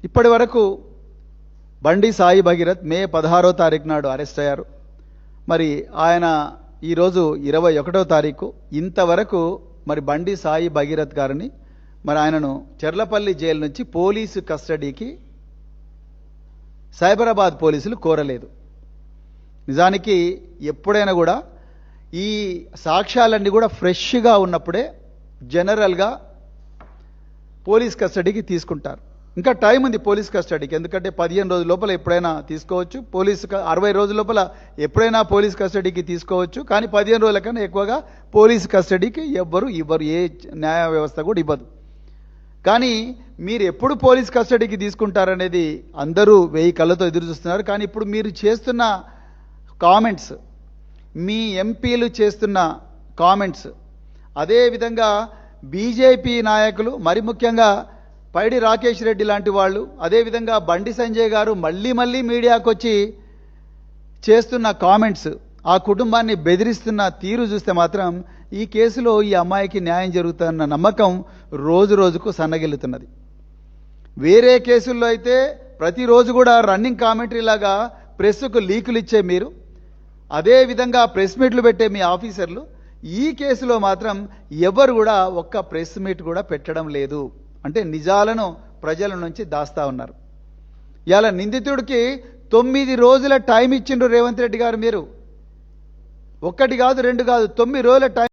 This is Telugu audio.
ఇప్పటి వరకు బండి సాయి భగీరథ్ మే 16వ తారీఖు నాడు అరెస్ట్ అయ్యారు. మరి ఆయన ఈరోజు 21వ తారీఖు. ఇంతవరకు మరి బండి సాయి భగీరథ్ గారిని మరి ఆయనను చెర్లపల్లి జైలు నుంచి పోలీసు కస్టడీకి సైబరాబాద్ పోలీసులు కోరలేదు. నిజానికి ఎప్పుడైనా కూడా ఈ సాక్ష్యాలన్నీ కూడా ఫ్రెష్గా ఉన్నప్పుడే జనరల్గా పోలీస్ కస్టడీకి తీసుకుంటారు. ఇంకా టైం ఉంది పోలీస్ కస్టడీకి, ఎందుకంటే 15 రోజుల లోపల ఎప్పుడైనా తీసుకోవచ్చు. 60 రోజుల లోపల ఎప్పుడైనా పోలీస్ కస్టడీకి తీసుకోవచ్చు. కానీ 15 రోజుల కన్నా ఎక్కువగా పోలీస్ కస్టడీకి ఇవ్వరు, ఏ న్యాయ వ్యవస్థ కూడా ఇవ్వదు. కానీ మీరు ఎప్పుడు పోలీస్ కస్టడీకి తీసుకుంటారనేది అందరూ 1000 కళ్ళతో ఎదురు చూస్తున్నారు. కానీ ఇప్పుడు మీరు చేస్తున్న కామెంట్స్, మీ ఎంపీలు చేస్తున్న కామెంట్స్, అదేవిధంగా బీజేపీ నాయకులు, మరి ముఖ్యంగా పైడి రాకేష్ రెడ్డి లాంటి వాళ్ళు, అదేవిధంగా బండి సంజయ్ గారు మళ్ళీ మీడియాకు వచ్చి చేస్తున్న కామెంట్స్, ఆ కుటుంబాన్ని బెదిరిస్తున్న తీరు చూస్తే మాత్రం ఈ కేసులో ఈ అమ్మాయికి న్యాయం జరుగుతున్న నమ్మకం రోజు రోజుకు సన్నగిల్లుతున్నది. వేరే కేసుల్లో అయితే ప్రతిరోజు కూడా రన్నింగ్ కామెంటరీ లాగా ప్రెస్కు లీకులు ఇచ్చే మీరు, అదేవిధంగా ప్రెస్ మీట్లు పెట్టే మీ ఆఫీసర్లు, ఈ కేసులో మాత్రం ఎవరు కూడా ఒక్క ప్రెస్ మీట్ కూడా పెట్టడం లేదు. అంటే నిజాలను ప్రజల నుంచి దాస్తా ఉన్నారు. ఇవాళ నిందితుడికి 9 రోజుల టైం ఇచ్చిండ్రు రేవంత్ రెడ్డి గారు. మీరు 1 కాదు 2 కాదు 9 రోజుల టైం